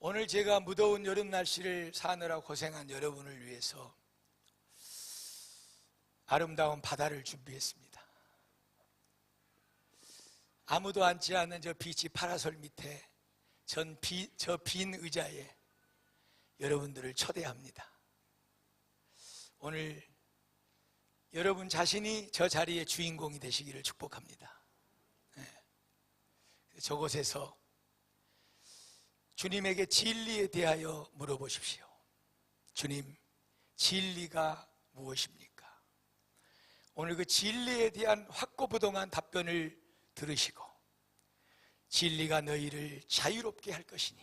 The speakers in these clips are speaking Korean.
오늘 제가 무더운 여름 날씨를 사느라 고생한 여러분을 위해서 아름다운 바다를 준비했습니다. 아무도 앉지 않는 저 비치 파라솔 밑에 저 빈 의자에 여러분들을 초대합니다. 오늘 여러분 자신이 저 자리의 주인공이 되시기를 축복합니다. 저곳에서 주님에게 진리에 대하여 물어보십시오. 주님, 진리가 무엇입니까? 오늘 그 진리에 대한 확고부동한 답변을 들으시고 진리가 너희를 자유롭게 할 것이니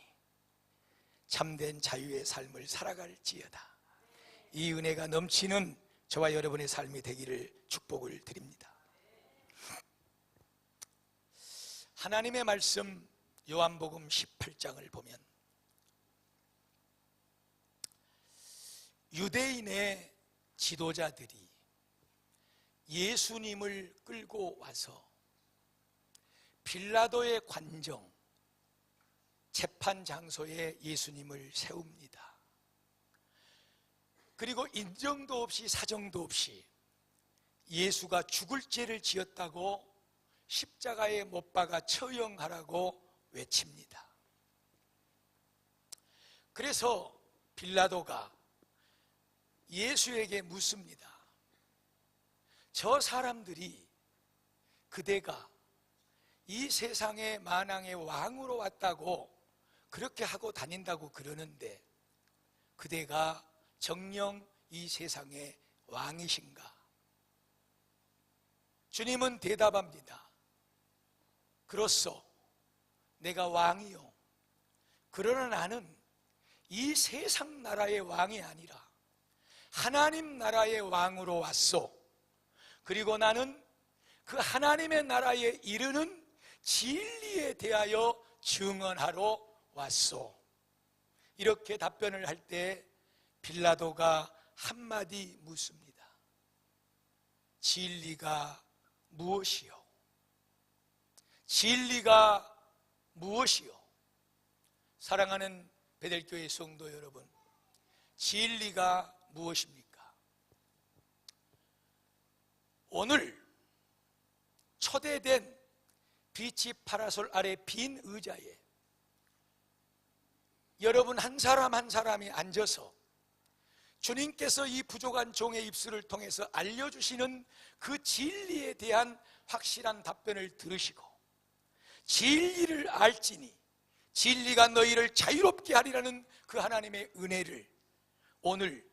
참된 자유의 삶을 살아갈지어다. 이 은혜가 넘치는 저와 여러분의 삶이 되기를 축복을 드립니다. 하나님의 말씀 요한복음 18장을 보면 유대인의 지도자들이 예수님을 끌고 와서 빌라도의 관정, 재판 장소에 예수님을 세웁니다. 그리고 인정도 없이 사정도 없이 예수가 죽을 죄를 지었다고 십자가에 못 박아 처형하라고 외칩니다. 그래서 빌라도가 예수에게 묻습니다. 저 사람들이 그대가 이 세상의 만왕의 왕으로 왔다고 그렇게 하고 다닌다고 그러는데 그대가 정녕 이 세상의 왕이신가? 주님은 대답합니다. 그렇소, 내가 왕이요. 그러나 나는 이 세상 나라의 왕이 아니라 하나님 나라의 왕으로 왔소. 그리고 나는 그 하나님의 나라에 이르는 진리에 대하여 증언하러 왔소. 이렇게 답변을 할 때 빌라도가 한마디 묻습니다. 진리가 무엇이요? 진리가 무엇이요? 사랑하는 베델교회 성도 여러분, 진리가 무엇입니까? 오늘 초대된 비치 파라솔 아래 빈 의자에 여러분 한 사람 한 사람이 앉아서 주님께서 이 부족한 종의 입술을 통해서 알려주시는 그 진리에 대한 확실한 답변을 들으시고 진리를 알지니 진리가 너희를 자유롭게 하리라는 그 하나님의 은혜를 오늘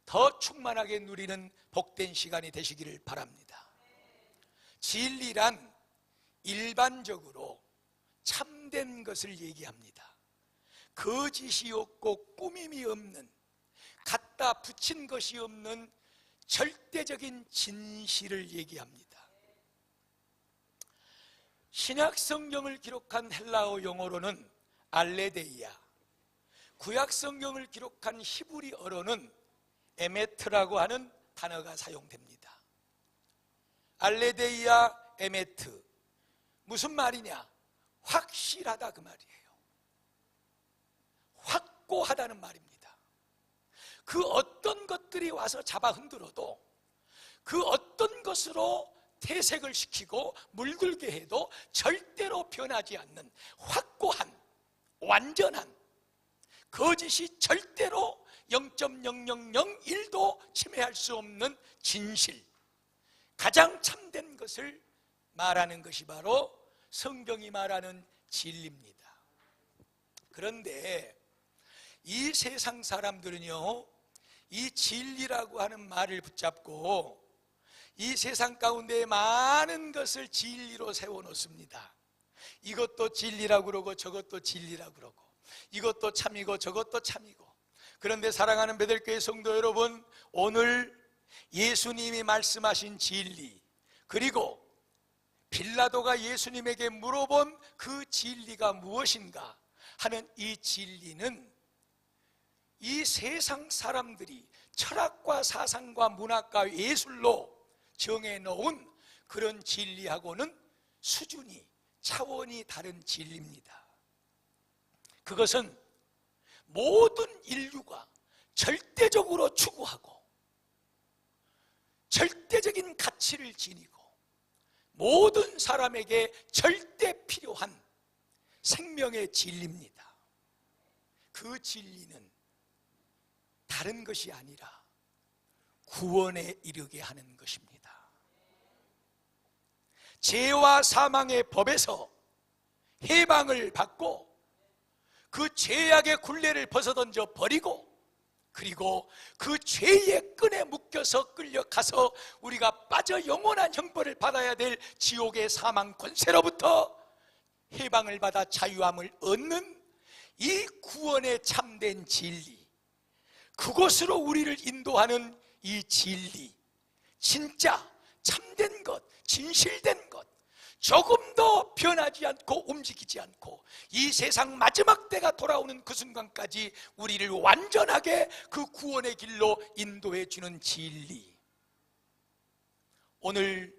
더 충만하게 누리는 복된 시간이 되시기를 바랍니다. 진리란 일반적으로 참된 것을 얘기합니다. 거짓이 없고 꾸밈이 없는, 갖다 붙인 것이 없는 절대적인 진실을 얘기합니다. 신약 성경을 기록한 헬라어 용어로는 알레데이아, 구약 성경을 기록한 히브리어로는 에메트라고 하는 단어가 사용됩니다. 알레데이아, 에메트, 무슨 말이냐? 확실하다 그 말이에요. 확고하다는 말입니다. 그 어떤 것들이 와서 잡아 흔들어도 그 어떤 것으로 퇴색을 시키고 물들게 해도 절대로 변하지 않는 확고한, 완전한, 거짓이 절대로 0.0001도 침해할 수 없는 진실, 가장 참된 것을 말하는 것이 바로 성경이 말하는 진리입니다. 그런데 이 세상 사람들은요, 이 진리라고 하는 말을 붙잡고 이 세상 가운데 많은 것을 진리로 세워놓습니다. 이것도 진리라고 그러고 저것도 진리라고 그러고 이것도 참이고 저것도 참이고. 그런데 사랑하는 베델교회 성도 여러분, 오늘 예수님이 말씀하신 진리, 그리고 빌라도가 예수님에게 물어본 그 진리가 무엇인가 하는 이 진리는 이 세상 사람들이 철학과 사상과 문학과 예술로 정해놓은 그런 진리하고는 수준이, 차원이 다른 진리입니다. 그것은 모든 인류가 절대적으로 추구하고 절대적인 가치를 지니고 모든 사람에게 절대 필요한 생명의 진리입니다. 그 진리는 다른 것이 아니라 구원에 이르게 하는 것입니다. 죄와 사망의 법에서 해방을 받고 그 죄악의 굴레를 벗어던져 버리고 그리고 그 죄의 끈에 묶여서 끌려가서 우리가 빠져 영원한 형벌을 받아야 될 지옥의 사망 권세로부터 해방을 받아 자유함을 얻는 이 구원의 참된 진리, 그곳으로 우리를 인도하는 이 진리, 진짜 참된 것, 진실된 것, 조금도 변하지 않고 움직이지 않고 이 세상 마지막 때가 돌아오는 그 순간까지 우리를 완전하게 그 구원의 길로 인도해 주는 진리. 오늘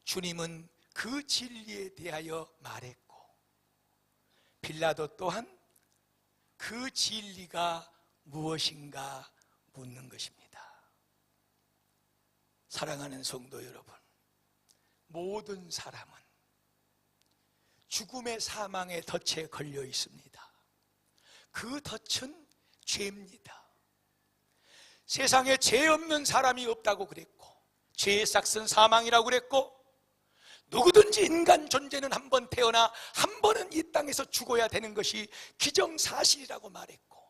주님은 그 진리에 대하여 말했고 빌라도 또한 그 진리가 무엇인가 묻는 것입니다. 사랑하는 성도 여러분, 모든 사람은 죽음의 사망의 덫에 걸려 있습니다. 그 덫은 죄입니다. 세상에 죄 없는 사람이 없다고 그랬고 죄의 싹은 사망이라고 그랬고 누구든지 인간 존재는 한 번 태어나 한 번은 이 땅에서 죽어야 되는 것이 기정사실이라고 말했고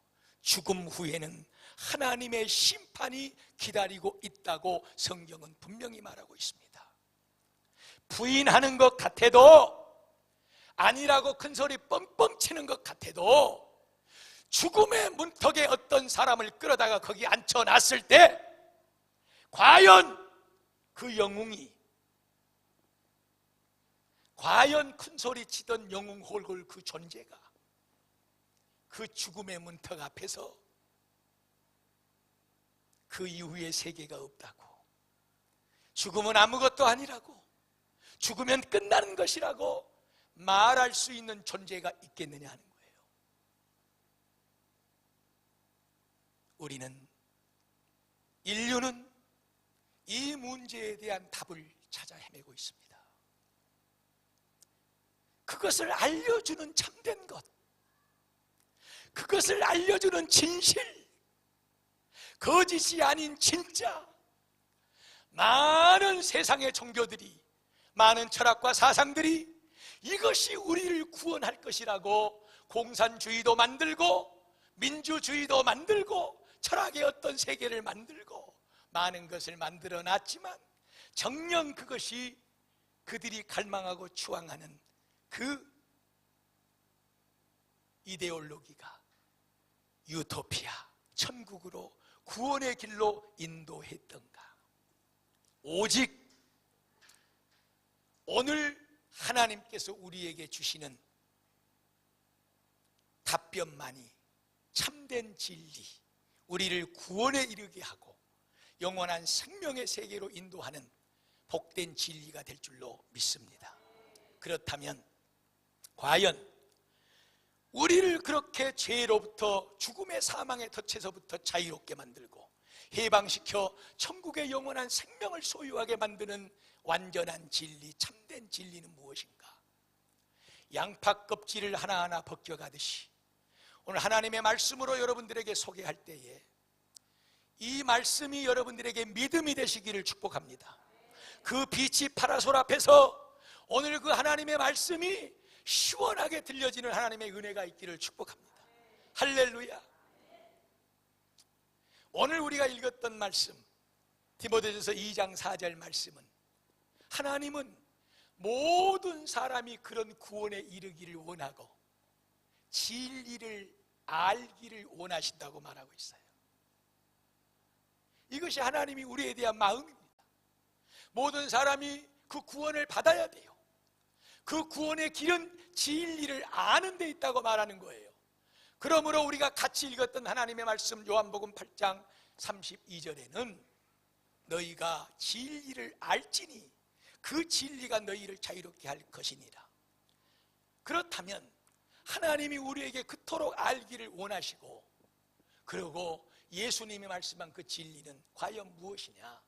죽음 후에는 하나님의 심판이 기다리고 있다고 성경은 분명히 말하고 있습니다. 부인하는 것 같아도 아니라고 큰소리 뻥뻥 치는 것 같아도 죽음의 문턱에 어떤 사람을 끌어다가 거기 앉혀놨을 때 과연 그 영웅이 과연 큰소리 치던 영웅 홀골 그 존재가 그 죽음의 문턱 앞에서 그 이후의 세계가 없다고, 죽음은 아무것도 아니라고, 죽으면 끝나는 것이라고 말할 수 있는 존재가 있겠느냐 하는 거예요. 우리는, 인류는 이 문제에 대한 답을 찾아 헤매고 있습니다. 그것을 알려주는 참된 것, 그것을 알려주는 진실, 거짓이 아닌 진짜, 많은 세상의 종교들이, 많은 철학과 사상들이 이것이 우리를 구원할 것이라고 공산주의도 만들고 민주주의도 만들고 철학의 어떤 세계를 만들고 많은 것을 만들어 놨지만 정녕 그것이 그들이 갈망하고 추앙하는 그 이데올로기가 유토피아, 천국으로 구원의 길로 인도했던가? 오직 오늘 하나님께서 우리에게 주시는 답변만이 참된 진리, 우리를 구원에 이르게 하고 영원한 생명의 세계로 인도하는 복된 진리가 될 줄로 믿습니다. 그렇다면 과연 우리를 그렇게 죄로부터 죽음의 사망의 덫에서부터 자유롭게 만들고 해방시켜 천국의 영원한 생명을 소유하게 만드는 완전한 진리, 참된 진리는 무엇인가? 양파 껍질을 하나하나 벗겨가듯이 오늘 하나님의 말씀으로 여러분들에게 소개할 때에 이 말씀이 여러분들에게 믿음이 되시기를 축복합니다. 그 빛이 파라솔 앞에서 오늘 그 하나님의 말씀이 시원하게 들려지는 하나님의 은혜가 있기를 축복합니다. 할렐루야. 오늘 우리가 읽었던 말씀, 디모데전서 2장 4절 말씀은 하나님은 모든 사람이 그런 구원에 이르기를 원하고 진리를 알기를 원하신다고 말하고 있어요. 이것이 하나님이 우리에 대한 마음입니다. 모든 사람이 그 구원을 받아야 돼요. 그 구원의 길은 진리를 아는 데 있다고 말하는 거예요. 그러므로 우리가 같이 읽었던 하나님의 말씀 요한복음 8장 32절에는 너희가 진리를 알지니 그 진리가 너희를 자유롭게 할 것이니라. 그렇다면 하나님이 우리에게 그토록 알기를 원하시고 그리고 예수님이 말씀한 그 진리는 과연 무엇이냐?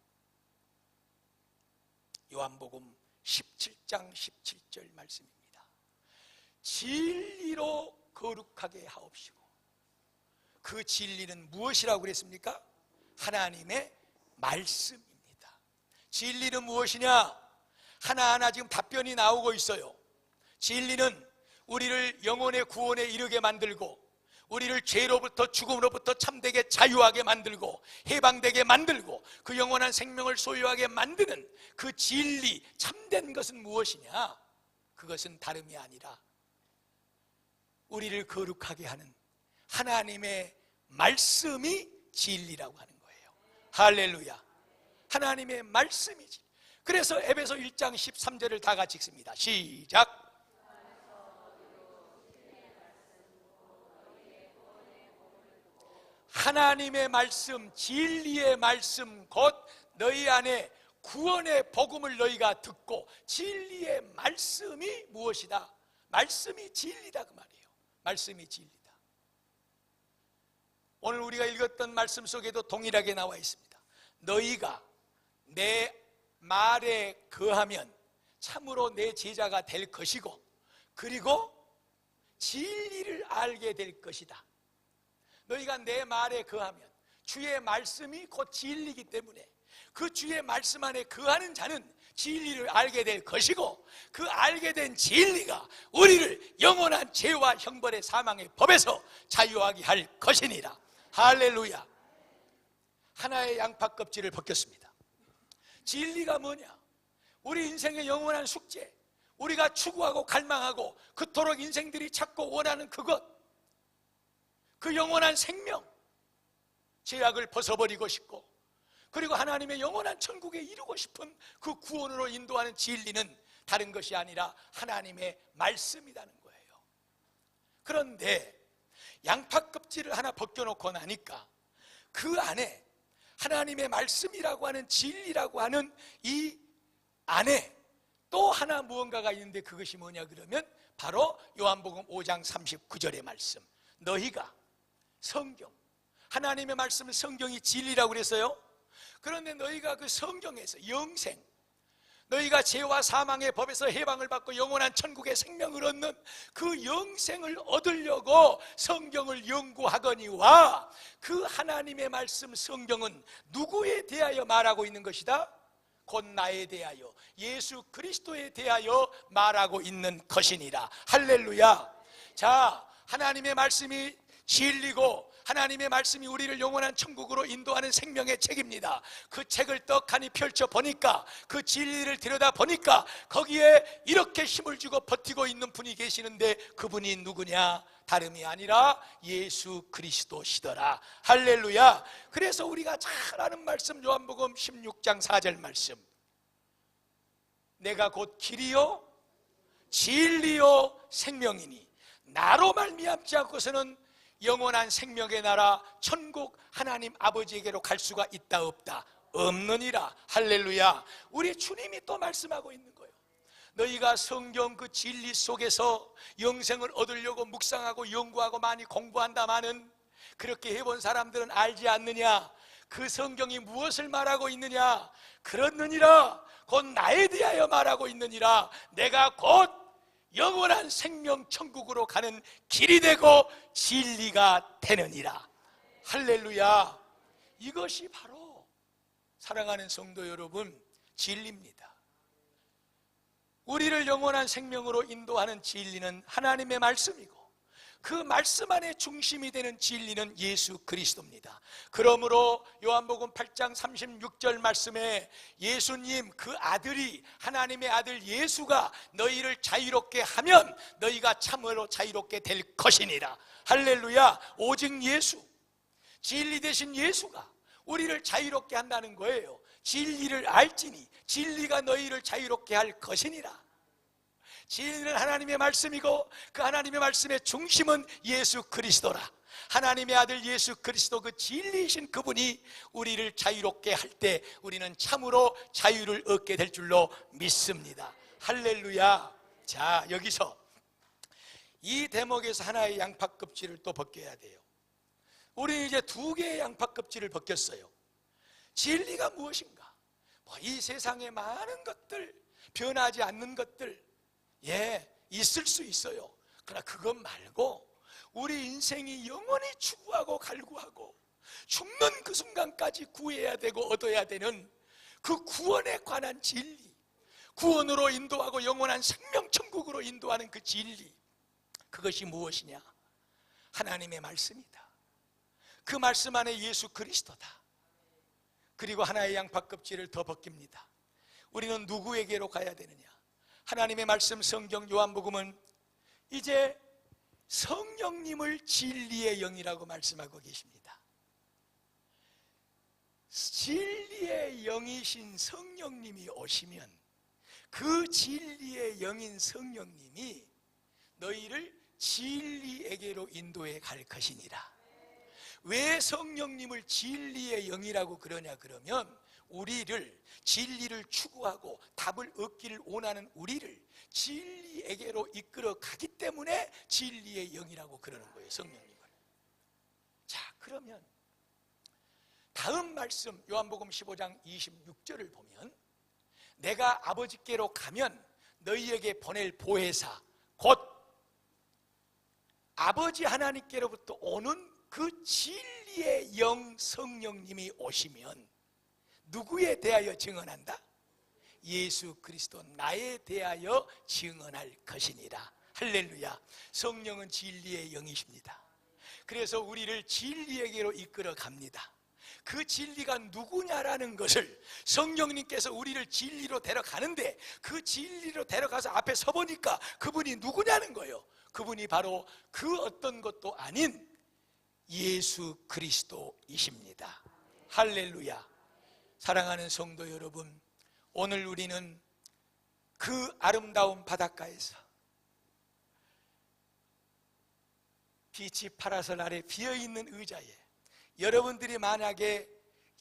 요한복음 17장 17절 말씀입니다. 진리로 거룩하게 하옵시고, 그 진리는 무엇이라고 그랬습니까? 하나님의 말씀입니다. 진리는 무엇이냐? 하나하나 지금 답변이 나오고 있어요. 진리는 우리를 영혼의 구원에 이르게 만들고, 우리를 죄로부터 죽음으로부터 참되게 자유하게 만들고 해방되게 만들고 그 영원한 생명을 소유하게 만드는 그 진리, 참된 것은 무엇이냐? 그것은 다름이 아니라 우리를 거룩하게 하는 하나님의 말씀이 진리라고 하는 거예요. 할렐루야. 하나님의 말씀이지. 그래서 에베소 1장 13절을 다 같이 읽습니다. 시작. 하나님의 말씀, 진리의 말씀, 곧 너희 안에 구원의 복음을 너희가 듣고, 진리의 말씀이 무엇이다? 말씀이 진리다 그 말이에요. 말씀이 진리다. 오늘 우리가 읽었던 말씀 속에도 동일하게 나와 있습니다. 너희가 내 말에 거하면 참으로 내 제자가 될 것이고, 그리고 진리를 알게 될 것이다. 너희가 내 말에 거하면, 주의 말씀이 곧 진리이기 때문에 그 주의 말씀 안에 거하는 자는 진리를 알게 될 것이고, 그 알게 된 진리가 우리를 영원한 죄와 형벌의 사망의 법에서 자유하게 할 것이니라. 할렐루야. 하나의 양파 껍질을 벗겼습니다. 진리가 뭐냐? 우리 인생의 영원한 숙제, 우리가 추구하고 갈망하고 그토록 인생들이 찾고 원하는 그것, 그 영원한 생명, 죄악을 벗어버리고 싶고, 그리고 하나님의 영원한 천국에 이루고 싶은 그 구원으로 인도하는 진리는 다른 것이 아니라 하나님의 말씀이라는 거예요. 그런데 양파 껍질을 하나 벗겨놓고 나니까 그 안에 하나님의 말씀이라고 하는 진리라고 하는 이 안에 또 하나 무언가가 있는데, 그것이 뭐냐 그러면 바로 요한복음 5장 39절의 말씀, 너희가 성경, 하나님의 말씀은 성경이 진리라고 그랬어요. 그런데 너희가 그 성경에서 영생, 너희가 죄와 사망의 법에서 해방을 받고 영원한 천국의 생명을 얻는 그 영생을 얻으려고 성경을 연구하거니와, 그 하나님의 말씀 성경은 누구에 대하여 말하고 있는 것이다? 곧 나에 대하여, 예수 그리스도에 대하여 말하고 있는 것이니라. 할렐루야. 자, 하나님의 말씀이 진리고 하나님의 말씀이 우리를 영원한 천국으로 인도하는 생명의 책입니다. 그 책을 떡하니 펼쳐보니까, 그 진리를 들여다보니까 거기에 이렇게 힘을 주고 버티고 있는 분이 계시는데, 그분이 누구냐? 다름이 아니라 예수 그리스도시더라. 할렐루야. 그래서 우리가 잘 아는 말씀, 요한복음 16장 4절 말씀, 내가 곧 길이요 진리요 생명이니 나로 말미암지 않고서는 영원한 생명의 나라 천국 하나님 아버지에게로 갈 수가 있다 없다? 없느니라. 할렐루야. 우리 주님이 또 말씀하고 있는 거예요. 너희가 성경 그 진리 속에서 영생을 얻으려고 묵상하고 연구하고 많이 공부한다마는 그렇게 해본 사람들은 알지 않느냐? 그 성경이 무엇을 말하고 있느냐? 그렇느니라. 곧 나에 대하여 말하고 있느니라. 내가 곧 영원한 생명 천국으로 가는 길이 되고 진리가 되느니라. 할렐루야. 이것이 바로 사랑하는 성도 여러분, 진리입니다. 우리를 영원한 생명으로 인도하는 진리는 하나님의 말씀이고, 그 말씀 안에 중심이 되는 진리는 예수 그리스도입니다. 그러므로 요한복음 8장 36절 말씀에 예수님 그 아들이, 하나님의 아들 예수가 너희를 자유롭게 하면 너희가 참으로 자유롭게 될 것이니라. 할렐루야. 오직 예수, 진리 되신 예수가 우리를 자유롭게 한다는 거예요. 진리를 알지니 진리가 너희를 자유롭게 할 것이니라. 진리는 하나님의 말씀이고, 그 하나님의 말씀의 중심은 예수 그리스도라. 하나님의 아들 예수 그리스도, 그 진리이신 그분이 우리를 자유롭게 할 때 우리는 참으로 자유를 얻게 될 줄로 믿습니다. 할렐루야. 자, 여기서 이 대목에서 하나의 양파 껍질을 또 벗겨야 돼요. 우리는 이제 2개의 양파 껍질을 벗겼어요. 진리가 무엇인가? 이 세상에 많은 것들, 변하지 않는 것들, 있을 수 있어요. 그러나 그것 말고 우리 인생이 영원히 추구하고 갈구하고 죽는 그 순간까지 구해야 되고 얻어야 되는 그 구원에 관한 진리, 구원으로 인도하고 영원한 생명 천국으로 인도하는 그 진리, 그것이 무엇이냐? 하나님의 말씀이다. 그 말씀 안에 예수 그리스도다. 그리고 하나의 양파 껍질을 더 벗깁니다. 우리는 누구에게로 가야 되느냐? 하나님의 말씀 성경 요한복음은 이제 성령님을 진리의 영이라고 말씀하고 계십니다. 진리의 영이신 성령님이 오시면 그 진리의 영인 성령님이 너희를 진리에게로 인도해 갈 것이니라. 왜 성령님을 진리의 영이라고 그러냐 그러면 우리를, 진리를 추구하고 답을 얻기를 원하는 우리를 진리에게로 이끌어 가기 때문에 진리의 영이라고 그러는 거예요, 성령님을. 자, 그러면 다음 말씀 요한복음 15장 26절을 보면 내가 아버지께로 가면 너희에게 보낼 보혜사, 곧 아버지 하나님께로부터 오는 그 진리의 영 성령님이 오시면 누구에 대하여 증언한다? 예수 그리스도 나에 대하여 증언할 것이니라. 할렐루야. 성령은 진리의 영이십니다. 그래서 우리를 진리에게로 이끌어 갑니다. 그 진리가 누구냐라는 것을 성령님께서 우리를 진리로 데려가는데, 그 진리로 데려가서 앞에 서보니까 그분이 누구냐는 거예요. 그분이 바로 그 어떤 것도 아닌 예수 그리스도이십니다. 할렐루야. 사랑하는 성도 여러분, 오늘 우리는 그 아름다운 바닷가에서 빛이 파라솔 아래 비어있는 의자에 여러분들이 만약에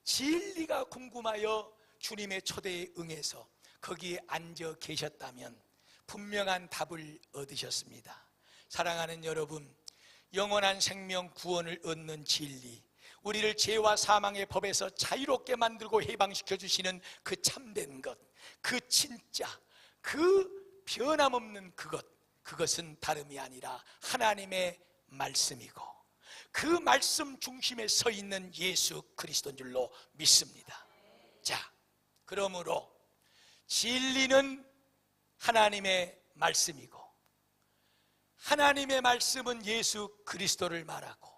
진리가 궁금하여 주님의 초대에 응해서 거기에 앉아 계셨다면 분명한 답을 얻으셨습니다. 사랑하는 여러분, 영원한 생명 구원을 얻는 진리, 우리를 죄와 사망의 법에서 자유롭게 만들고 해방시켜 주시는 그 참된 것, 그 진짜, 그 변함없는 그것은 다름이 아니라 하나님의 말씀이고 그 말씀 중심에 서 있는 예수 그리스도인 줄로 믿습니다. 자, 그러므로 진리는 하나님의 말씀이고 하나님의 말씀은 예수 그리스도를 말하고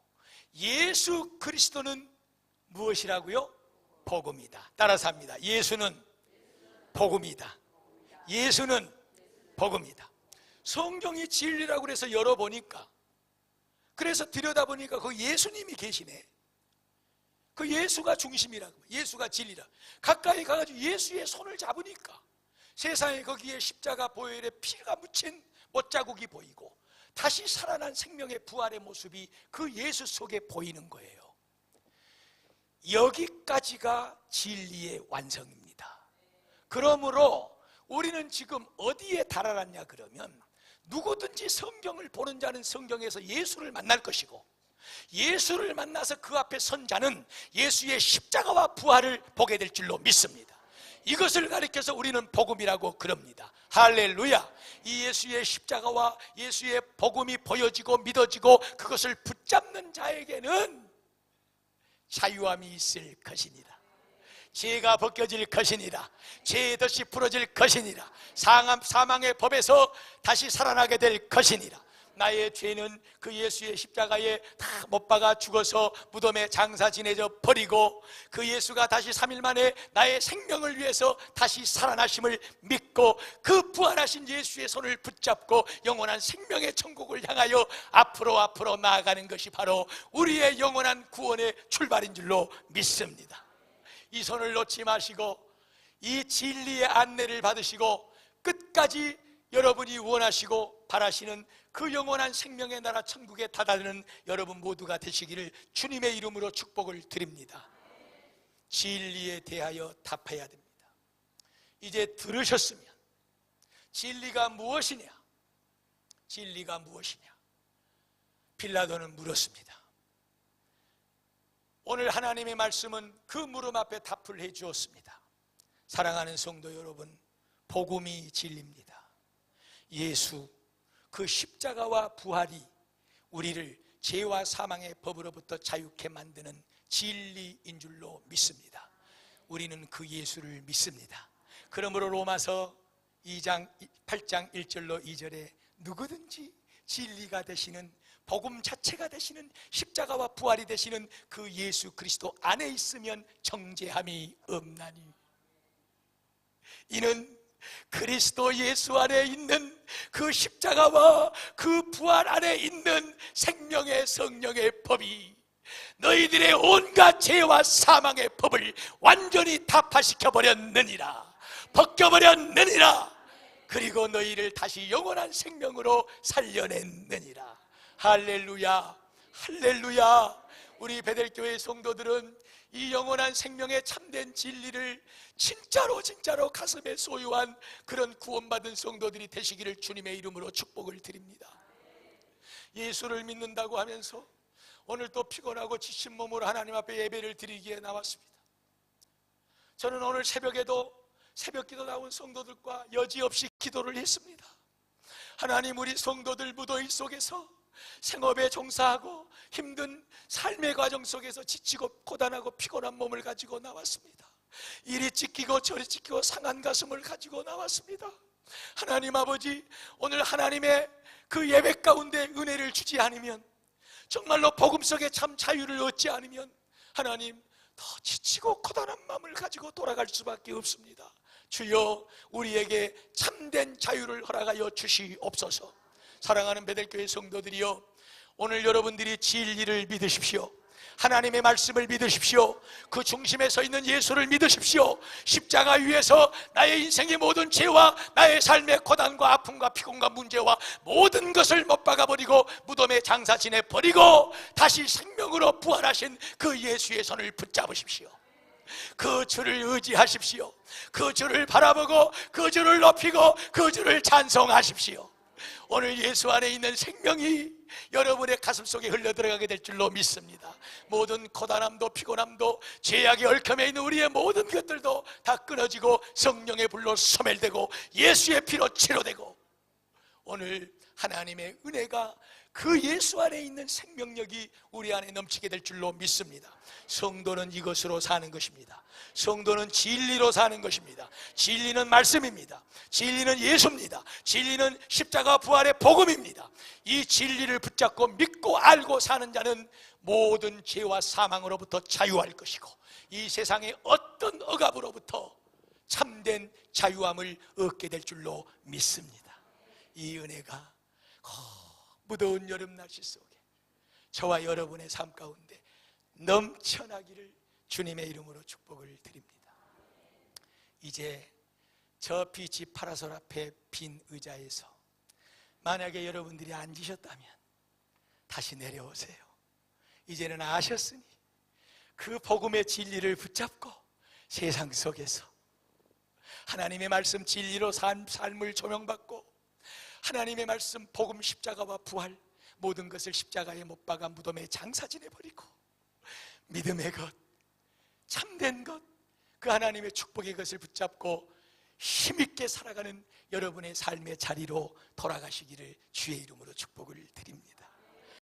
예수 그리스도는 무엇이라고요? 복음이다. 따라서 합니다. 예수는 복음이다. 예수는 복음이다. 성경이 진리라고 그래서 열어보니까, 그래서 들여다보니까 그 예수님이 계시네. 그 예수가 중심이라고, 예수가 진리라. 가까이 가가지고 예수의 손을 잡으니까 세상에 거기에 십자가 보혈에 피가 묻힌 못자국이 보이고 다시 살아난 생명의 부활의 모습이 그 예수 속에 보이는 거예요. 여기까지가 진리의 완성입니다. 그러므로 우리는 지금 어디에 달아났냐 그러면, 누구든지 성경을 보는 자는 성경에서 예수를 만날 것이고 예수를 만나서 그 앞에 선 자는 예수의 십자가와 부활을 보게 될 줄로 믿습니다. 이것을 가리켜서 우리는 복음이라고 그럽니다. 할렐루야. 이 예수의 십자가와 예수의 복음이 보여지고 믿어지고 그것을 붙잡는 자에게는 자유함이 있을 것이니라. 죄가 벗겨질 것이니라. 죄의 덫이 풀어질 것이니라. 사망의 법에서 다시 살아나게 될 것이니라. 나의 죄는 그 예수의 십자가에 다 못 박아 죽어서 무덤에 장사 지내져 버리고 그 예수가 다시 3일 만에 나의 생명을 위해서 다시 살아나심을 믿고 그 부활하신 예수의 손을 붙잡고 영원한 생명의 천국을 향하여 앞으로 나아가는 것이 바로 우리의 영원한 구원의 출발인 줄로 믿습니다. 이 손을 놓지 마시고 이 진리의 안내를 받으시고 끝까지 여러분이 원하시고 바라시는 그 영원한 생명의 나라 천국에 다다르는 여러분 모두가 되시기를 주님의 이름으로 축복을 드립니다. 진리에 대하여 답해야 됩니다. 이제 들으셨으면 진리가 무엇이냐? 진리가 무엇이냐? 빌라도는 물었습니다. 오늘 하나님의 말씀은 그 물음 앞에 답을 해 주었습니다. 사랑하는 성도 여러분, 복음이 진리입니다. 예수, 그 십자가와 부활이 우리를 죄와 사망의 법으로부터 자유케 만드는 진리인 줄로 믿습니다. 우리는 그 예수를 믿습니다. 그러므로 로마서 2장 8장 1절로 2절에 누구든지 진리가 되시는 복음 자체가 되시는 십자가와 부활이 되시는 그 예수 그리스도 안에 있으면 정죄함이 없나니, 이는 그리스도 예수 안에 있는 그 십자가와 그 부활 안에 있는 생명의 성령의 법이 너희들의 온갖 죄와 사망의 법을 완전히 타파시켜 버렸느니라, 벗겨버렸느니라. 그리고 너희를 다시 영원한 생명으로 살려냈느니라. 할렐루야, 할렐루야. 우리 베델교회 성도들은 이 영원한 생명의 참된 진리를 진짜로 가슴에 소유한 그런 구원받은 성도들이 되시기를 주님의 이름으로 축복을 드립니다. 예수를 믿는다고 하면서 오늘 또 피곤하고 지친 몸으로 하나님 앞에 예배를 드리기에 나왔습니다. 저는 오늘 새벽에도 새벽기도 나온 성도들과 여지없이 기도를 했습니다. 하나님, 우리 성도들 무더위 속에서 생업에 종사하고 힘든 삶의 과정 속에서 지치고 고단하고 피곤한 몸을 가지고 나왔습니다. 이리 찢기고 저리 찢기고 상한 가슴을 가지고 나왔습니다. 하나님 아버지, 오늘 하나님의 그 예배 가운데 은혜를 주지 않으면, 정말로 복음 속에 참 자유를 얻지 않으면 하나님, 더 지치고 고단한 마음을 가지고 돌아갈 수밖에 없습니다. 주여, 우리에게 참된 자유를 허락하여 주시옵소서. 사랑하는 베델교회 성도들이여, 오늘 여러분들이 진리를 믿으십시오. 하나님의 말씀을 믿으십시오. 그 중심에 서 있는 예수를 믿으십시오. 십자가 위에서 나의 인생의 모든 죄와 나의 삶의 고단과 아픔과 피곤과 문제와 모든 것을 못 박아버리고 무덤에 장사 지내버리고 다시 생명으로 부활하신 그 예수의 손을 붙잡으십시오. 그 주를 의지하십시오. 그 주를 바라보고 그 주를 높이고 그 주를 찬송하십시오. 오늘 예수 안에 있는 생명이 여러분의 가슴 속에 흘러들어가게 될 줄로 믿습니다. 모든 고단함도 피곤함도 죄악이 얽혀매 있는 우리의 모든 것들도 다 끊어지고 성령의 불로 소멸되고 예수의 피로 치료되고, 오늘 하나님의 은혜가 그 예수 안에 있는 생명력이 우리 안에 넘치게 될 줄로 믿습니다. 성도는 이것으로 사는 것입니다. 성도는 진리로 사는 것입니다. 진리는 말씀입니다. 진리는 예수입니다. 진리는 십자가 부활의 복음입니다. 이 진리를 붙잡고 믿고 알고 사는 자는 모든 죄와 사망으로부터 자유할 것이고, 이 세상의 어떤 억압으로부터 참된 자유함을 얻게 될 줄로 믿습니다. 이 은혜가 무더운 여름 날씨 속에 저와 여러분의 삶 가운데 넘쳐나기를 주님의 이름으로 축복을 드립니다. 이제 저 빛이 파라솔 앞에 빈 의자에서 만약에 여러분들이 앉으셨다면 다시 내려오세요. 이제는 아셨으니 그 복음의 진리를 붙잡고 세상 속에서 하나님의 말씀 진리로 삶을 조명받고, 하나님의 말씀 복음 십자가와 부활 모든 것을 십자가에 못 박아 무덤에 장사 지내버리고 믿음의 것, 참된 것, 그 하나님의 축복의 것을 붙잡고 힘있게 살아가는 여러분의 삶의 자리로 돌아가시기를 주의 이름으로 축복을 드립니다.